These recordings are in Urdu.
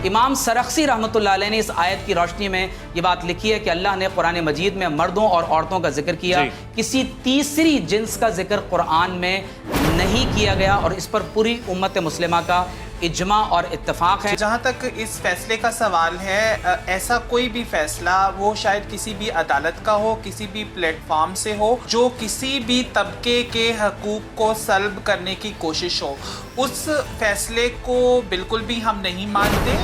امام سرخسی رحمۃ اللہ علیہ نے اس آیت کی روشنی میں یہ بات لکھی ہے کہ اللہ نے قرآن مجید میں مردوں اور عورتوں کا ذکر کیا، کسی تیسری جنس کا ذکر قرآن میں نہیں کیا گیا، اور اس پر پوری امت مسلمہ کا اجماع اور اتفاق ہے۔ جہاں تک اس فیصلے کا سوال ہے، ایسا کوئی بھی فیصلہ وہ شاید کسی بھی عدالت کا ہو، کسی بھی پلیٹ فارم سے ہو، جو کسی بھی طبقے کے حقوق کو سلب کرنے کی کوشش ہو، اس فیصلے کو بالکل بھی ہم نہیں مانتے۔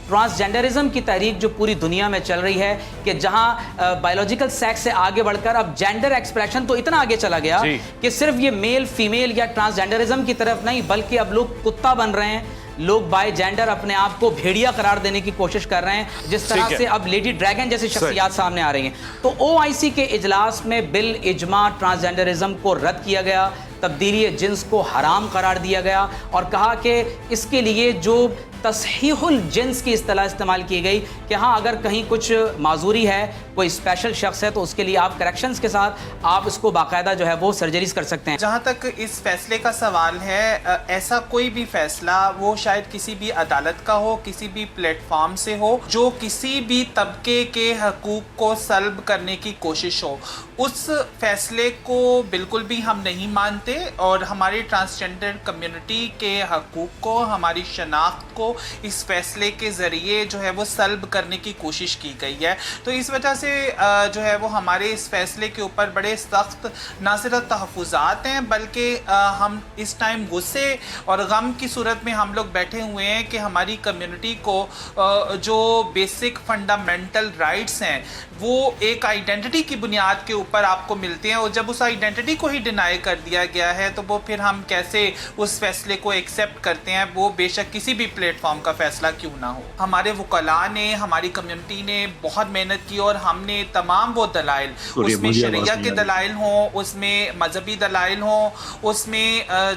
ٹرانسجینڈرزم کی تحریک جو پوری دنیا میں چل رہی ہے کہ جہاں بائیولوجیکل سیکس سے آگے بڑھ کر اب جینڈر ایکسپریشن تو اتنا آگے چلا گیا کہ صرف یہ میل فیمیل یا ٹرانسجینڈرزم کی طرف نہیں، بلکہ اب لوگ کتا بن رہے ہیں، لوگ بائی جینڈر اپنے آپ کو بھیڑیا قرار دینے کی کوشش کر رہے ہیں، جس طرح سے اب لیڈی ڈریگن جیسی شخصیات سامنے آ رہی ہیں۔ تو OIC کے اجلاس میں بالاجماع ٹرانسجینڈرزم کو رد کیا گیا، تبدیلی جنس کو حرام قرار دیا گیا، اور کہا کہ اس کے لیے جو تصحیح الجنس کی اصطلاح استعمال کی گئی کہ ہاں اگر کہیں کچھ معذوری ہے، کوئی اسپیشل شخص ہے، تو اس کے لیے آپ کریکشنز کے ساتھ آپ اس کو باقاعدہ جو ہے وہ سرجریز کر سکتے ہیں۔ جہاں تک اس فیصلے کا سوال ہے، ایسا کوئی بھی فیصلہ وہ شاید کسی بھی عدالت کا ہو، کسی بھی پلیٹ فارم سے ہو، جو کسی بھی طبقے کے حقوق کو سلب کرنے کی کوشش ہو، اس فیصلے کو بالکل بھی ہم نہیں مانتے، اور ہماری ٹرانسجینڈر کمیونٹی کے حقوق کو، ہماری شناخت کو اس فیصلے کے ذریعے جو ہے وہ سلب کرنے کی کوشش کی گئی ہے۔ تو اس وجہ سے جو ہے وہ ہمارے اس فیصلے کے اوپر بڑے سخت نہ صرف تحفظات ہیں، بلکہ ہم اس ٹائم غصے اور غم کی صورت میں ہم لوگ بیٹھے ہوئے ہیں کہ ہماری کمیونٹی کو جو بیسک فنڈامنٹل رائٹس ہیں وہ ایک آئیڈینٹی کی بنیاد کے اوپر آپ کو ملتے ہیں، اور جب اس آئیڈینٹی کو ہی ڈینائی کر دیا گیا ہے تو وہ پھر ہم کیسے اس فیصلے کو ایکسیپٹ کرتے ہیں، وہ بے شک کسی بھی پلیٹ فارم کا فیصلہ کیوں نہ ہو۔ ہمارے وکلاء نے، ہماری کمیونٹی نے بہت محنت کی، اور ہم نے تمام وہ دلائل، اس میں شریعہ کے دلائل ہوں، اس میں مذہبی دلائل ہوں، اس میں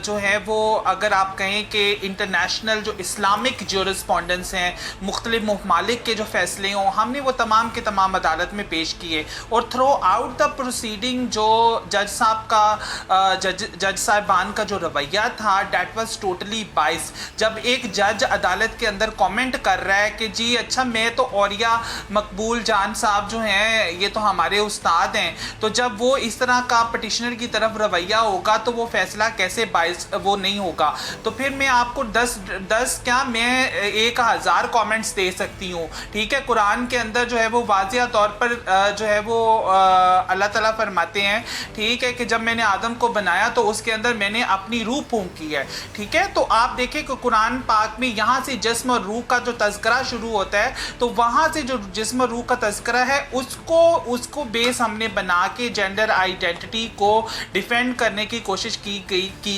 جو ہے وہ اگر آپ کہیں کہ انٹرنیشنل جو اسلامک جورسپونڈنس ہیں، مختلف ممالک کے جو فیصلے ہوں، ہم نے وہ تمام کے تمام عدالت میں پیش کیے، اور تھرو آؤٹ دا پروسیڈنگ جو جج صاحب کا جج صاحبان کا جو رویہ تھا، دیٹ واز ٹوٹلی بائس۔ جب ایک جج عدالت کے اندر کامنٹ کر رہا ہے کہ جی اچھا میں تو اوریا مقبول جان صاحب جو ہیں یہ تو ہمارے استاد ہیں، تو جب وہ اس طرح کا پٹیشنر کی طرف رویہ ہوگا تو وہ فیصلہ کیسے باعث وہ نہیں ہوگا۔ تو پھر میں آپ کو 10 کیا میں 1000 کامنٹس دے سکتی ہوں، ٹھیک ہے۔ قرآن کے اندر جو ہے وہ واضح طور پر جو ہے وہ اللہ تعالیٰ فرماتے ہیں، ٹھیک ہے، کہ جب میں نے آدم کو بنایا تو اس کے اندر میں نے اپنی روح پھونکی ہے، ٹھیک ہے۔ تو آپ دیکھیں کہ قرآن پاک میں یہاں سے جسم اور روح کا جو تذکرہ شروع ہوتا ہے، تو وہاں سے جو جسم اور روح کا تذکرہ ہے اس کو بیس ہم نے بنا کے جینڈر آئیڈینٹی کو ڈیفینڈ کرنے کی کوشش کی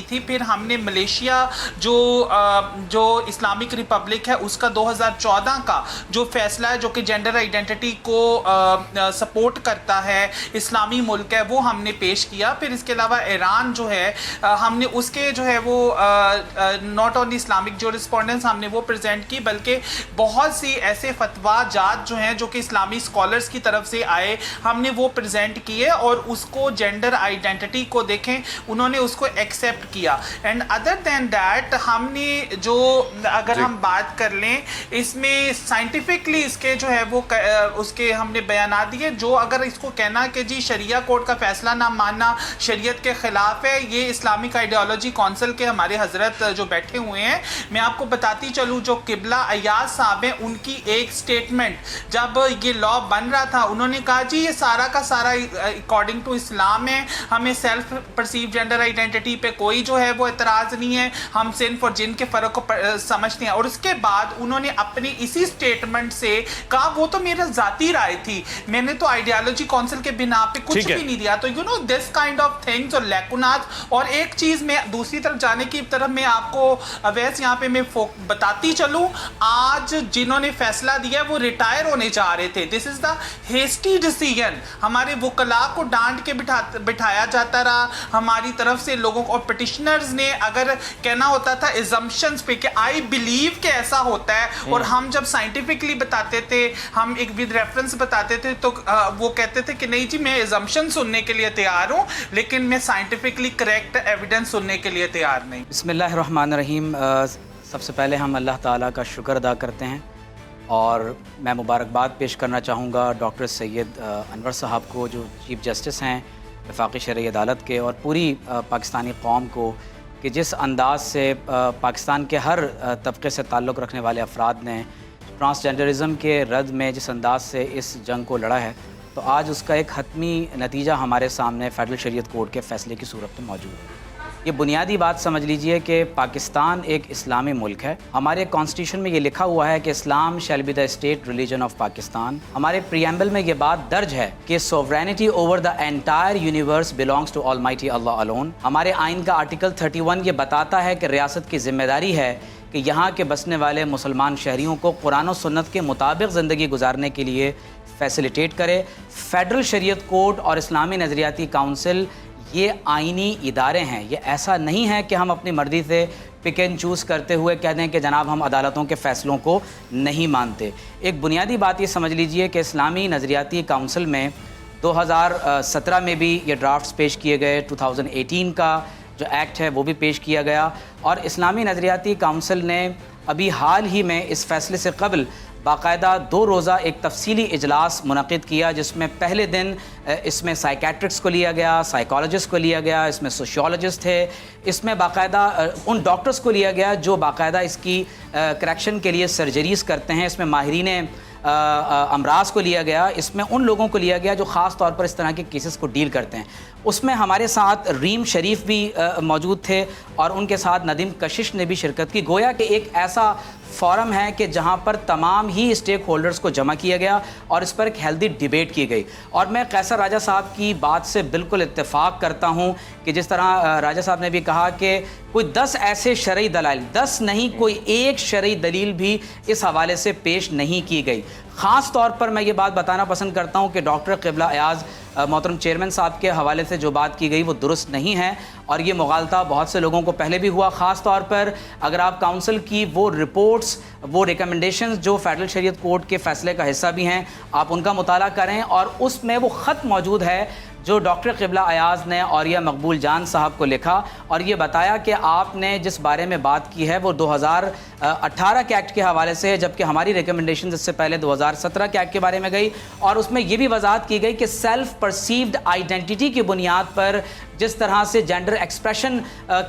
تھی۔ پھر ہم نے ملیشیا جو اسلامک ریپبلک ہے اس کا 2014 کا جو فیصلہ ہے جو کہ جینڈر آئیڈینٹی کو سپورٹ کرتا ہے، اسلامی ملک ہے، وہ ہم نے پیش کیا۔ پھر اس کے علاوہ ایران جو ہے ہم نے اس کے جو ہے وہ ناٹ اونلی اسلامک جو رسپونڈنس ہم نے وہ پریزنٹ کی، بلکہ بہت سی ایسے فتوا جات جو ہیں جو کہ اسلامی اسکالرز کی طرف سے آئے ہم نے وہ پریزنٹ کیے، اور اس کو جینڈر آئیڈینٹی کو دیکھیں انہوں نے اس کو ایکسیپٹ کیا۔ اینڈ ادر دین دیٹ ہم نے جو اگر ہم بات کر لیں اس میں سائنٹیفکلی اس کے جو ہے وہ اس کے ہم نے بیانات دیے، جو اگر اس کو کہنا کہ جی شریعہ کورٹ کا فیصلہ نہ ماننا شریعت کے خلاف ہے، یہ اسلامک آئیڈیالوجی کونسل کے ہمارے حضرت جو بیٹھے ہوئے ہیں، میں آپ کو بتاتی چلوں جو قبلہ ایاز صاحب ہیں ان کی ایک سٹیٹمنٹ جب یہ لا بن رہا تھا انہوں نے کہا جی یہ سارا کا سارا اکارڈنگ ٹو اسلام ہے، ہمیں سیلف پرسیو جینڈر آئیڈینٹی پہ کوئی جو ہے وہ اعتراض نہیں ہے، ہم صنف اور جن کے فرق کو سمجھتے ہیں۔ اور اس کے بعد انہوں نے اپنی اسی سٹیٹمنٹ سے کہا وہ تو میرا ذاتی رائے تھی، میں نے تو آئیڈیالوجی کونسل کے بنا پہ کچھ بھی نہیں دیا۔ تو دس کائنڈ آف تھنگز اور لیکونات۔ اور ایک چیز میں دوسری طرف جانے کی طرف میں آپ کو اویس یہاں پہ میں بتاتی چلوں، آج جنہوں نے فیصلہ دیا وہ ریٹائر ہونے جا رہے تھے۔ دس از دا ہیسٹی ڈیسیژن، ہمارے وکلاء کو ڈانٹ کے بٹھایا جاتا رہا ہماری طرف سے لوگوں کو، اور پٹیشنرز نے اگر کہنا ہوتا تھا ایزمپشنز پہ کہ آئی بلیو کہ ایسا ہوتا ہے، اور ہم جب سائنٹیفکلی بتاتے تھے، ہم ایک ود ریفرنس بتاتے تھے تو وہ کہتے تھے کہ نہیں جی میں ایزمپشن سننے کے لیے تیار ہوں لیکن میں سائنٹیفکلی کریکٹ ایویڈنس سننے کے لیے تیار نہیں۔ بسم اللہ الرحمن الرحیم۔ سب سے پہلے ہم اللہ تعالیٰ کا شکر ادا کرتے ہیں اور میں مبارکباد پیش کرنا چاہوں گا ڈاکٹر سید انور صاحب کو جو چیف جسٹس ہیں وفاقی شرعی عدالت کے، اور پوری پاکستانی قوم کو کہ جس انداز سے پاکستان کے ہر طبقے سے تعلق رکھنے والے افراد نے ٹرانسجنڈرزم کے رد میں جس انداز سے اس جنگ کو لڑا ہے، تو آج اس کا ایک حتمی نتیجہ ہمارے سامنے فیڈرل شریعت کورٹ کے فیصلے کی صورت میں موجود ہے۔ یہ بنیادی بات سمجھ لیجئے کہ پاکستان ایک اسلامی ملک ہے۔ ہمارے کانسٹیٹیوشن میں یہ لکھا ہوا ہے کہ Islam shall be the state religion of Pakistan. ہمارے پریامبل میں یہ بات درج ہے کہ sovereignty over the entire universe belongs to almighty Allah alone. ہمارے آئین کا آرٹیکل 31 یہ بتاتا ہے کہ ریاست کی ذمہ داری ہے کہ یہاں کے بسنے والے مسلمان شہریوں کو قرآن و سنت کے مطابق زندگی گزارنے کے لیے فیسیلیٹیٹ کرے۔ فیڈرل شریعت کورٹ اور اسلامی نظریاتی کونسل یہ آئینی ادارے ہیں۔ یہ ایسا نہیں ہے کہ ہم اپنی مرضی سے پک اینڈ چوز کرتے ہوئے کہہ دیں کہ جناب ہم عدالتوں کے فیصلوں کو نہیں مانتے۔ ایک بنیادی بات یہ سمجھ لیجئے کہ اسلامی نظریاتی کونسل میں 2017 میں بھی یہ ڈرافٹس پیش کیے گئے، 2018 کا جو ایکٹ ہے وہ بھی پیش کیا گیا، اور اسلامی نظریاتی کونسل نے ابھی حال ہی میں اس فیصلے سے قبل باقاعدہ 2 روزہ ایک تفصیلی اجلاس منعقد کیا، جس میں پہلے دن اس میں سائیکیٹرکس کو لیا گیا، سائیکالوجسٹ کو لیا گیا، اس میں سوشیولوجسٹ تھے، اس میں باقاعدہ ان ڈاکٹرز کو لیا گیا جو باقاعدہ اس کی کریکشن کے لیے سرجریز کرتے ہیں، اس میں ماہرین امراض کو لیا گیا، اس میں ان لوگوں کو لیا گیا جو خاص طور پر اس طرح کے کیسز کو ڈیل کرتے ہیں۔ اس میں ہمارے ساتھ ریم شریف بھی موجود تھے اور ان کے ساتھ ندیم کشش نے بھی شرکت کی۔ گویا کہ ایک ایسا فورم ہے کہ جہاں پر تمام ہی اسٹیک ہولڈرز کو جمع کیا گیا اور اس پر ایک ہیلدی ڈیبیٹ کی گئی، اور میں قیصر راجہ صاحب کی بات سے بالکل اتفاق کرتا ہوں کہ جس طرح راجہ صاحب نے بھی کہا کہ کوئی 10 ایسے شرعی دلائل، 10 نہیں کوئی ایک شرعی دلیل بھی اس حوالے سے پیش نہیں کی گئی۔ خاص طور پر میں یہ بات بتانا پسند کرتا ہوں کہ ڈاکٹر قبلہ ایاز محترم چیئرمین صاحب کے حوالے سے جو بات کی گئی وہ درست نہیں ہے، اور یہ مغالطہ بہت سے لوگوں کو پہلے بھی ہوا۔ خاص طور پر اگر آپ کونسل کی وہ رپورٹس، وہ ریکمنڈیشنز جو فیڈرل شریعت کورٹ کے فیصلے کا حصہ بھی ہیں، آپ ان کا مطالعہ کریں، اور اس میں وہ خط موجود ہے جو ڈاکٹر قبلہ ایاز نے عوریہ مقبول جان صاحب کو لکھا، اور یہ بتایا کہ آپ نے جس بارے میں بات کی ہے وہ 2018 کے ایکٹ کے حوالے سے ہے، جبکہ ہماری ریکمنڈیشنز اس سے پہلے 2017 کے ایکٹ کے بارے میں گئی، اور اس میں یہ بھی وضاحت کی گئی کہ سیلف پرسیوڈ آئیڈینٹی کی بنیاد پر جس طرح سے جینڈر ایکسپریشن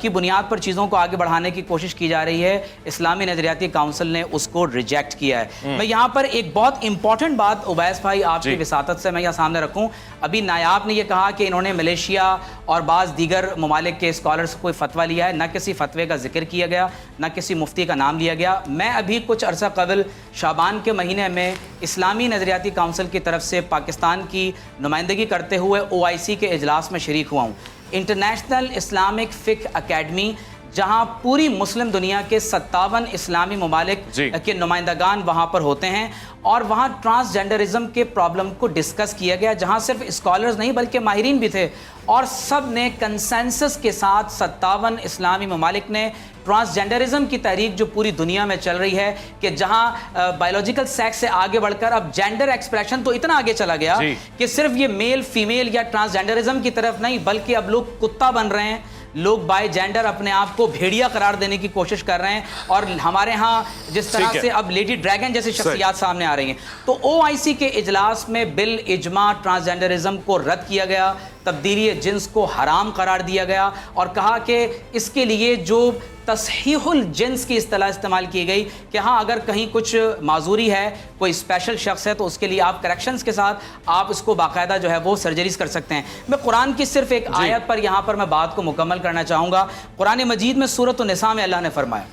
کی بنیاد پر چیزوں کو آگے بڑھانے کی کوشش کی جا رہی ہے، اسلامی نظریاتی کونسل نے اس کو ریجیکٹ کیا ہے۔ میں یہاں پر ایک بہت امپورٹنٹ بات اویس بھائی آپ کی وساطت سے میں یہاں سامنے رکھوں۔ ابھی نائب نے یہ کہا کہ انہوں نے ملیشیا اور بعض دیگر ممالک کے اسکالرز کو کوئی فتویٰ لیا ہے، نہ کسی فتوے کا ذکر کیا گیا، نہ کسی مفتی کا نام لیا گیا۔ میں ابھی کچھ عرصہ قبل شعبان کے مہینے میں اسلامی نظریاتی کونسل کی طرف سے پاکستان کی نمائندگی کرتے ہوئے OIC کے اجلاس میں شریک ہوا ہوں، انٹرنیشنل اسلامک فقہ اکیڈمی، جہاں پوری مسلم دنیا کے 57 اسلامی ممالک کے نمائندگان وہاں پر ہوتے ہیں، اور وہاں ٹرانسجنڈرزم کے پرابلم کو ڈسکس کیا گیا، جہاں صرف اسکالرز نہیں بلکہ ماہرین بھی تھے، اور سب نے کنسنسس کے ساتھ 57 اسلامی ممالک نے ٹرانسجنڈرزم کی تحریک جو پوری دنیا میں چل رہی ہے کہ جہاں بایولوجیکل سیکس سے آگے بڑھ کر اب جینڈر ایکسپریشن تو اتنا آگے چلا گیا کہ صرف یہ میل فیمیل یا ٹرانسجنڈرزم کی طرف نہیں بلکہ اب لوگ کتا بن رہے ہیں، لوگ بائی جینڈر اپنے آپ کو بھیڑیا قرار دینے کی کوشش کر رہے ہیں، اور ہمارے ہاں جس طرح سے اب لیڈی ڈریگن جیسی شخصیات سامنے آ رہی ہیں۔ تو OIC کے اجلاس میں بالاجماع ٹرانسجنڈرزم کو رد کیا گیا، تبدیلی جنس کو حرام قرار دیا گیا، اور کہا کہ اس کے لیے جو تصحیح الجنس کی اصطلاح استعمال کی گئی کہ ہاں اگر کہیں کچھ معذوری ہے، کوئی اسپیشل شخص ہے، تو اس کے لیے آپ کریکشنز کے ساتھ آپ اس کو باقاعدہ جو ہے وہ سرجریز کر سکتے ہیں۔ میں قرآن کی صرف ایک آیت پر یہاں پر میں بات کو مکمل کرنا چاہوں گا۔ قرآن مجید میں سورۃ النساء میں اللہ نے فرمایا،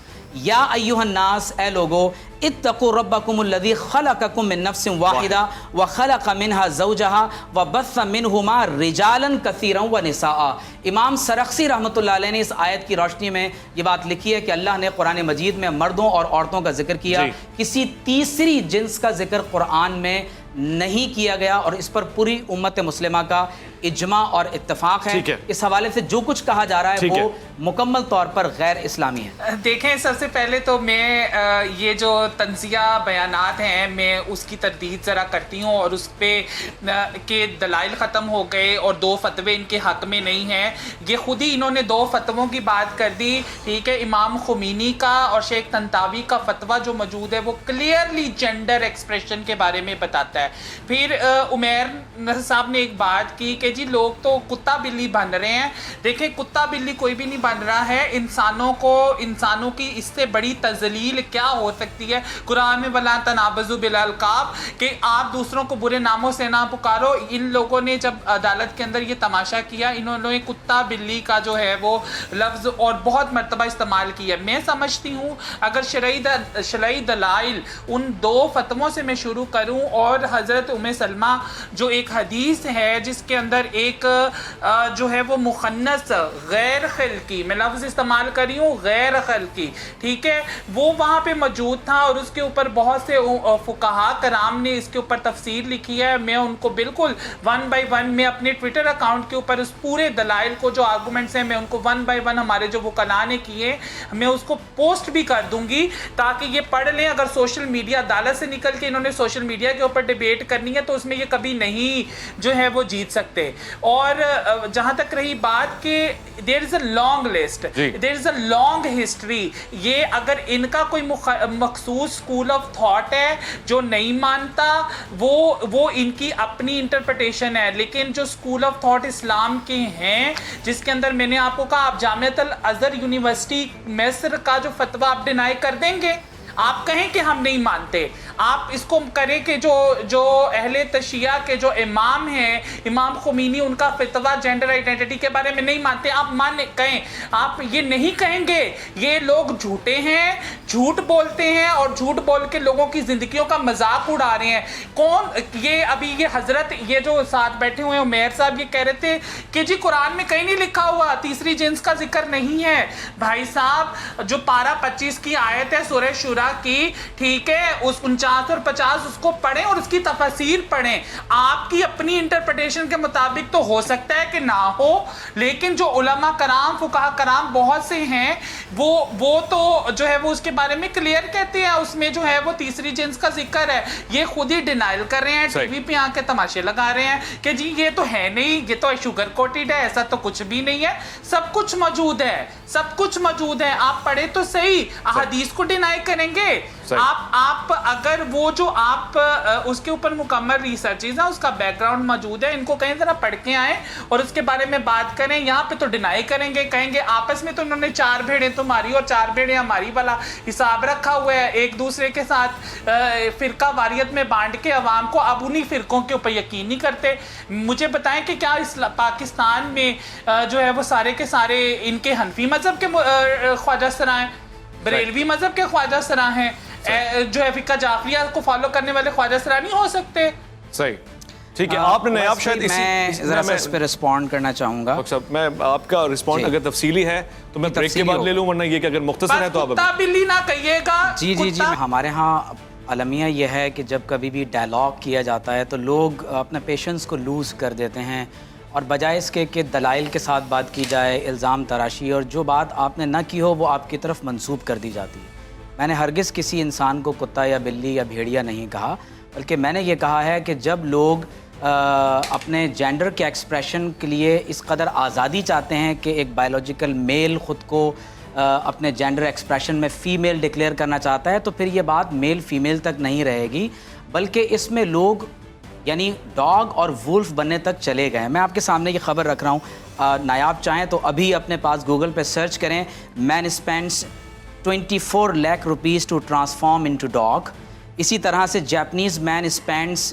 یا ایھا الناس، اے لوگو، اتقوا ربکم الذی خلقکم من نفس واحدہ وخلق منها زوجها وبث منہما رجالا کثیرا ونساء۔ امام سرخسی رحمۃ اللہ علیہ نے اس آیت کی روشنی میں یہ بات لکھی ہے کہ اللہ نے قرآن مجید میں مردوں اور عورتوں کا ذکر کیا، کسی تیسری جنس کا ذکر قرآن میں نہیں کیا گیا، اور اس پر پوری امت مسلمہ کا اجماع اور اتفاق ہے. ٹھیک ہے. اس حوالے سے جو کچھ کہا جا رہا ہے وہ مکمل طور پر غیر اسلامی ہے. دیکھیں سب سے پہلے تو میں یہ جو تنزیہ بیانات ہیں میں اس کی تردید ذرا کرتی ہوں اور اس پہ کہ دلائل ختم ہو گئے اور 2 فتوے ان کے حق میں نہیں ہیں. یہ خود ہی انہوں نے 2 فتووں کی بات کر دی. ٹھیک ہے, امام خمینی کا اور شیخ طنطاوی کا فتویٰ جو موجود ہے وہ کلیئرلی جینڈر ایکسپریشن کے بارے میں بتاتا ہے. پھر عمیر صاحب نے ایک بات کی کہ جی لوگ تو کتا بلی بن رہے ہیں. دیکھیں کتا بلی کوئی بھی نہیں بن رہا ہے. انسانوں کی اس سے بڑی تذلیل کیا ہو سکتی ہے؟ قرآن میں وَلَا تَنَابَزُوا بِالْأَلْقَابِ کہ آپ دوسروں کو برے ناموں سے نہ پکارو. ان لوگوں نے جب عدالت کے اندر یہ تماشا کیا, انہوں نے کتا بلی کا جو ہے وہ لفظ اور بہت مرتبہ استعمال کیا. میں سمجھتی ہوں اگر شرعی دلائل ان 2 فتووں سے میں شروع کروں اور حضرت ام سلمہ جو ایک حدیث ہے جس کے اندر ایک جو ہے وہ مخنث غیر خلقی, میں لفظ استعمال کری ہوں غیر خلقی, ٹھیک ہے, وہ وہاں پہ موجود تھا اور اس کے اوپر بہت سے فقہاء کرام نے اس کے اوپر تفسیر لکھی ہے. میں ان کو بالکل 1 by 1 میں اپنے ٹویٹر اکاؤنٹ کے اوپر اس پورے دلائل کو جو آرگومنٹس ہیں میں ان کو 1 by 1 ہمارے جو وکلاء نے کیے میں اس کو پوسٹ بھی کر دوں گی تاکہ یہ پڑھ لیں. اگر سوشل میڈیا عدالت سے نکل کے انہوں نے سوشل میڈیا کے اوپر ڈیبیٹ کرنی ہے تو اس میں یہ کبھی نہیں جو ہے وہ جیت سکتے. اور جہاں تک رہی بات کہ there is a long list, there is a long history, یہ اگر ان کا کوئی مخصوص اسکول آف تھاٹ ہے جو نہیں مانتا وہ ان کی اپنی انٹرپریٹیشن ہے. لیکن جو اسکول آف تھاٹ اسلام کے ہیں جس کے اندر میں نے آپ کو کہا آپ جامعۃ الازہر یونیورسٹی مصر کا جو فتویٰ آپ ڈینائی کر دیں گے, آپ کہیں کہ ہم نہیں مانتے, آپ اس کو کریں کہ جو اہل تشیعہ کے جو امام ہیں امام خمینی ان کا فتویٰ جینڈر آئیڈینٹی کے بارے میں نہیں مانتے, آپ کہیں, آپ یہ نہیں کہیں گے یہ لوگ جھوٹے ہیں, جھوٹ بولتے ہیں اور جھوٹ بول کے لوگوں کی زندگیوں کا مذاق اڑا رہے ہیں. کون یہ ابھی یہ حضرت یہ جو ساتھ بیٹھے ہوئے عمیر صاحب یہ کہہ رہے تھے کہ جی قرآن میں کہیں نہیں لکھا ہوا تیسری جنس کا ذکر نہیں ہے. بھائی صاحب جو پارہ 25 کی آیت ہے سورہ شورا کی, ٹھیک ہے, اس 49 اور 50 اس کو پڑھیں اور اس کی تفاسیر پڑھیں. آپ کی اپنی انٹرپریٹیشن کے مطابق تو ہو سکتا ہے کہ نہ ہو, لیکن جو علماء کرام فقہاء کرام بہت سے ہیں وہ تو جو ہے وہ اس کے بارے میں کلیئر کہتے ہیں اس میں جو ہے وہ تیسری جنس کا ذکر ہے. یہ خود ہی ڈینائل کر رہے ہیں, ٹی وی پہ آ کے تماشے لگا رہے ہیں کہ جی یہ تو ہے نہیں, یہ تو شوگر کوٹڈ ہے, ایسا تو کچھ بھی نہیں ہے. سب کچھ موجود ہے, سب کچھ موجود ہے, آپ پڑھیں تو صحیح. احادیث کو ڈینائی کریں گے آپ اگر وہ جو آپ اس کے اوپر مکمل ریسرچز ہیں اس کا بیک گراؤنڈ موجود ہے, ان کو کہیں ذرا پڑھ کے آئیں اور اس کے بارے میں بات کریں. یہاں پہ تو ڈینائی کریں گے, کہیں گے آپس میں تو انہوں نے 4 بھیڑیں تمہاری اور 4 بھیڑیں ہماری والا حساب رکھا ہوا ہے, ایک دوسرے کے ساتھ فرقہ واریت میں بانٹ کے عوام کو اب انہی فرقوں کے اوپر یقین نہیں کرتے. مجھے بتائیں کہ کیا پاکستان میں جو ہے وہ سارے کے سارے ان کے حنفی مذہب کے خواجہ سرا ہیں, بریلوی مذہب کے خواجہ سرا ہیں, جو ہے فقہ جعفریہ کو فالو کرنے والے خواجہ سرا نہیں ہو سکتے. صحیح, ٹھیک ہے. آپ نے نیاب شاید میں ذرا سا اس پہ رسپونڈ کرنا چاہوں گا. میں آپ کا رسپونڈ اگر تفصیلی ہے تو میں بریک کے بعد لے لوں, ورنہ یہ کہ اگر مختصر ہے تو آپ کتا بلی نہ کہیے گا. جی ہمارے ہاں المیہ یہ ہے کہ جب کبھی بھی ڈائلاگ کیا جاتا ہے تو لوگ اپنا پیشنس کو لوز کر دیتے ہیں اور بجائے اس کے کہ دلائل کے ساتھ بات کی جائے, الزام تراشی اور جو بات آپ نے نہ کی ہو وہ آپ کی طرف منسوب کر دی جاتی ہے. میں نے ہرگز کسی انسان کو کتا یا بلی یا بھیڑیا نہیں کہا, بلکہ میں نے یہ کہا ہے کہ جب لوگ اپنے جینڈر کے ایکسپریشن کے لیے اس قدر آزادی چاہتے ہیں کہ ایک بائیولوجیکل میل خود کو اپنے جینڈر ایکسپریشن میں فیمیل ڈکلیئر کرنا چاہتا ہے تو پھر یہ بات میل فیمیل تک نہیں رہے گی, بلکہ اس میں لوگ یعنی ڈاگ اور وولف بننے تک چلے گئے. میں آپ کے سامنے یہ خبر رکھ رہا ہوں, نایاب چاہیں تو ابھی اپنے پاس گوگل پہ سرچ کریں, مین spends 24 lakh rupees to transform into dog. اسی طرح سے Japanese man spends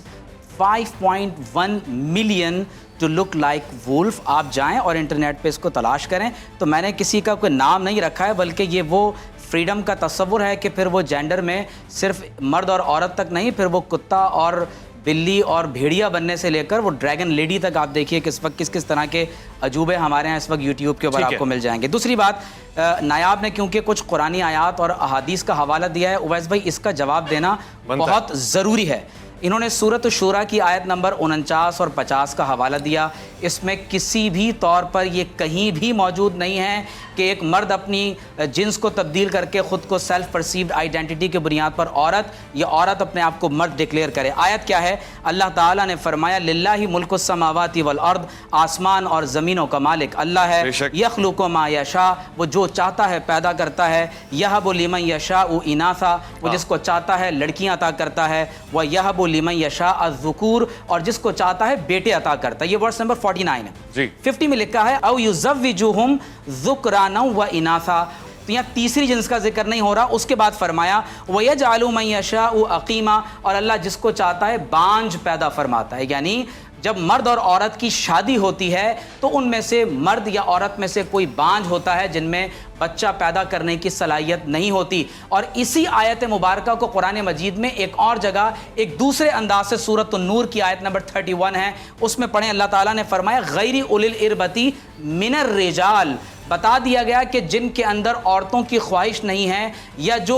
5.1 million to look like wolf. آپ جائیں اور انٹرنیٹ پہ اس کو تلاش کریں. تو میں نے کسی کا کوئی نام نہیں رکھا ہے, بلکہ یہ وہ فریڈم کا تصور ہے کہ پھر وہ جینڈر میں صرف مرد اور عورت تک نہیں, پھر وہ کتا اور بلی اور بھیڑیا بننے سے لے کر وہ ڈریگن لیڈی تک آپ دیکھیے کہ اس وقت کس طرح کے عجوبے ہمارے ہیں اس وقت یوٹیوب کے اوپر آپ کو مل جائیں گے. دوسری بات, نایاب نے کیونکہ کچھ قرآنی آیات اور احادیث کا حوالہ دیا ہے, اویس بھائی اس کا جواب دینا بہت ضروری ہے. انہوں نے سورۃ الشورى کی آیت نمبر 49 اور 50 کا حوالہ دیا, اس میں کسی بھی طور پر یہ کہیں بھی موجود نہیں ہے کہ ایک مرد اپنی جنس کو تبدیل کر کے خود کو سیلف پرسیوڈ آئیڈینٹی کے بنیاد پر عورت یا عورت اپنے آپ کو مرد ڈکلیئر کرے. آیت کیا ہے؟ اللہ تعالیٰ نے فرمایا للہ ملک السماوات والارض، آسمان اور زمینوں کا مالک اللہ ہے. یخلق ما یشاء، وہ جو چاہتا ہے پیدا کرتا ہے. یہب لمن یشاء اناثا، وہ جس کو چاہتا ہے لڑکیاں عطا کرتا ہے. وہ یہب لمن یشاء الذکور، اور جس کو چاہتا ہے بیٹے عطا کرتا ہے. یہ ورس نمبر 49 ہے. 50 میں لکھا ہے او یزوجہم ذکرانا و اناثا. تو یہاں تیسری جنس کا ذکر نہیں ہو رہا. اس کے بعد فرمایا وَيَجْعَلُ مَن يَشَاءُ عَقِيمًا، اور اللہ جس کو چاہتا ہے بانجھ پیدا فرماتا ہے. یعنی جب مرد اور عورت کی شادی ہوتی ہے تو ان میں سے مرد یا عورت میں سے کوئی بانجھ ہوتا ہے جن میں بچہ پیدا کرنے کی صلاحیت نہیں ہوتی. اور اسی آیت مبارکہ کو قرآن مجید میں ایک اور جگہ ایک دوسرے انداز سے سورۃ النور کی آیت نمبر 31 ہے، اس میں پڑھیں اللہ تعالیٰ نے فرمایا غیر اولی الاربتی من الرجال. بتا دیا گیا کہ جن کے اندر عورتوں کی خواہش نہیں ہے یا جو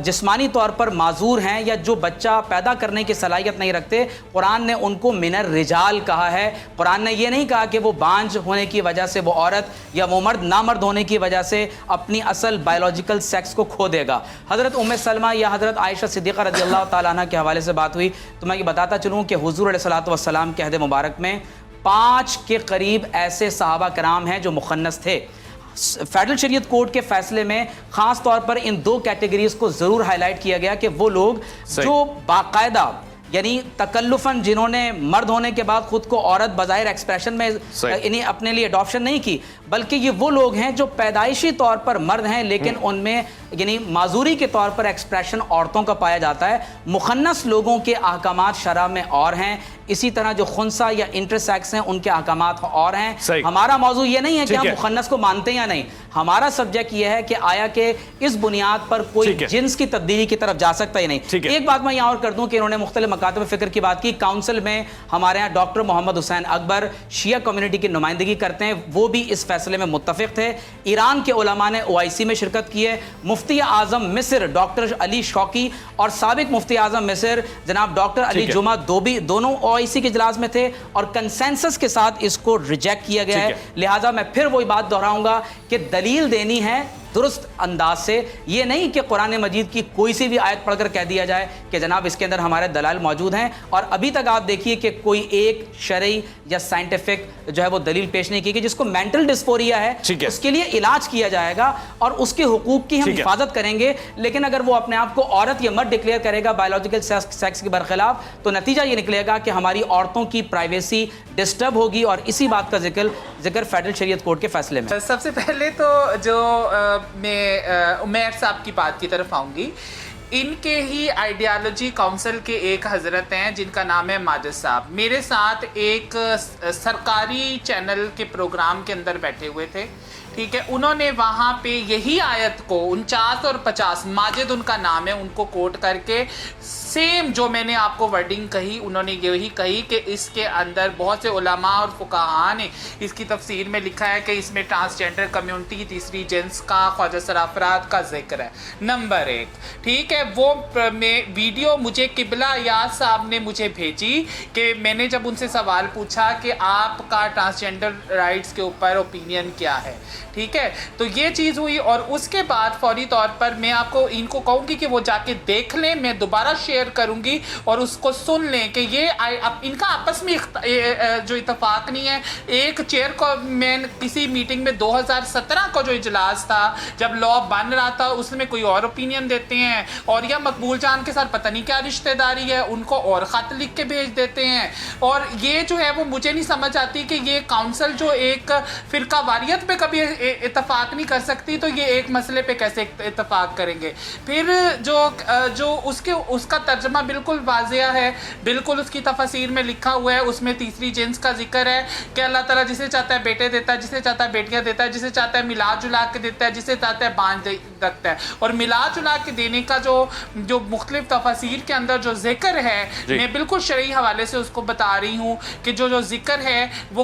جسمانی طور پر معذور ہیں یا جو بچہ پیدا کرنے کی صلاحیت نہیں رکھتے، قرآن نے ان کو من الرجال کہا ہے. قرآن نے یہ نہیں کہا کہ وہ بانجھ ہونے کی وجہ سے وہ عورت یا وہ مرد نامرد ہونے کی وجہ سے اپنی اصل بایولوجیکل سیکس کو کھو دے گا. حضرت ام سلمہ یا حضرت عائشہ صدیقہ رضی اللہ تعالیٰ عنہ کے حوالے سے بات ہوئی تو میں یہ بتاتا چلوں کہ حضور علیہ الصلوۃ والسلام کے عہد مبارک میں 5 کے قریب ایسے صحابہ کرام ہیں جو مخنث تھے. فیڈرل شریعت کورٹ کے فیصلے میں خاص طور پر ان 2 کیٹیگریز کو ضرور ہائی لائٹ کیا گیا کہ وہ لوگ جو باقاعدہ یعنی تکلفاً جنہوں نے مرد ہونے کے بعد خود کو عورت بظاہر ایکسپریشن میں انہیں اپنے لیے اڈاپشن نہیں کی، بلکہ یہ وہ لوگ ہیں جو پیدائشی طور پر مرد ہیں لیکن ان میں یعنی معذوری کے طور پر ایکسپریشن عورتوں کا پایا جاتا ہے. مخنث لوگوں کے احکامات شرع میں اور ہیں، اسی طرح جو خنثی یا انٹرسیکس ہیں ان کے احکامات اور ہیں. ہمارا موضوع یہ نہیں ہے کہ ہم مخنث کو مانتے ہیں یا نہیں، ہمارا سبجیکٹ یہ ہے کہ آیا کہ اس بنیاد پر کوئی جنس کی تبدیلی کی طرف جا سکتا ہے نہیں. ایک بات میں یہاں اور کر دوں کہ انہوں نے مختلف مکاتب فکر کی بات کی. کاؤنسل میں ہمارے ہاں ڈاکٹر محمد حسین اکبر شیعہ کمیونٹی کی نمائندگی کرتے ہیں، وہ بھی اس فیصلے میں متفق تھے. ایران کے علماء نے OIC میں شرکت کی ہے. مفتی اعظم مصر ڈاکٹر علی شوقی اور سابق مفتی اعظم مصر جناب ڈاکٹر علی جمعہ دونوں OIC کے اجلاس میں تھے اور کنسنسس کے ساتھ اس کو ریجیکٹ کیا گیا ہے. لہٰذا میں پھر وہی بات دہراؤں گا کہ دلیل دینی ہے درست انداز سے، یہ نہیں کہ قرآن مجید کی کوئی سی بھی آیت پڑھ کر کہہ دیا جائے کہ جناب اس کے اندر ہمارے دلائل موجود ہیں. اور ابھی تک آپ دیکھیے کہ کوئی ایک شرعی یا سائنٹیفک جو ہے وہ دلیل پیش نہیں کی کہ جس کو مینٹل ڈسفوریا ہے اس کے لیے علاج کیا جائے گا اور اس کے حقوق کی ہم حفاظت کریں گے. لیکن اگر وہ اپنے آپ کو عورت یا مرد ڈکلیئر کرے گا بایولوجیکل سیکس کے برخلاف تو نتیجہ یہ نکلے گا کہ ہماری عورتوں کی پرائیویسی ڈسٹرب ہوگی. اور اسی بات کا ذکر فیڈرل شریعت کورٹ کے فیصلے میں. سب سے پہلے تو جو میں عمیر صاحب کی بات کی طرف آؤں گی. ان کے ہی آئیڈیالوجی کاؤنسل کے ایک حضرت ہیں جن کا نام ہے ماجد صاحب، میرے ساتھ ایک سرکاری چینل کے پروگرام کے اندر بیٹھے ہوئے تھے. ٹھیک ہے، انہوں نے وہاں پہ یہی آیت کو 49 اور 50 ماجد ان کا نام ہے ان کو کوٹ کر کے سیم جو میں نے آپ کو ورڈنگ کہی انہوں نے یہی کہی کہ اس کے اندر بہت سے علماء اور فقہاء نے اس کی تفسیر میں لکھا ہے کہ اس میں ٹرانسجینڈر کمیونٹی تیسری جنس کا خواجہ سرافراد کا ذکر ہے. نمبر 1 ٹھیک ہے، وہ ویڈیو مجھے قبلہ یاز صاحب نے مجھے بھیجی کہ میں نے جب ان سے سوال پوچھا کہ آپ کا ٹرانسجینڈر رائٹس کے اوپر اوپینین کیا ہے. ٹھیک ہے، تو یہ چیز ہوئی اور اس کے بعد فوری طور پر میں آپ کو ان کو کہوں گی کہ وہ جا کے دیکھ لیں، میں دوبارہ شیئر کروں گی اور اس کو سن لیں کہ یہ ان کا آپس میں جو اتفاق نہیں ہے. ایک چیئر کو میں کسی میٹنگ میں 2017 کو جو اجلاس تھا جب لا بن رہا تھا اس میں کوئی اور اوپینین دیتے ہیں اور یا مقبول جان کے ساتھ پتہ نہیں کیا رشتہ داری ہے، ان کو اور خط لکھ کے بھیج دیتے ہیں. اور یہ جو ہے وہ مجھے نہیں سمجھ آتی کہ یہ کاؤنسل جو ایک فرقہ واریت پہ کبھی اتفاق نہیں کر سکتی تو یہ ایک مسئلے پہ کیسے اتفاق کریں گے. پھر جو اس کا ترجمہ بالکل واضح ہے، بالکل اس کی تفاسیر میں لکھا ہوا ہے، اس میں تیسری جنس کا ذکر ہے کہ اللہ تعالیٰ جسے چاہتا ہے بیٹے دیتا ہے، جسے چاہتا ہے بیٹیاں دیتا ہے، جسے چاہتا ہے ملا جلا کے دیتا ہے، جسے چاہتا ہے بانجھ رکھتا ہے. اور ملا جلا کے دینے کا جو مختلف تفاسیر کے اندر جو ذکر ہے میں بالکل شرعی حوالے سے اس کو بتا رہی ہوں کہ جو ذکر ہے وہ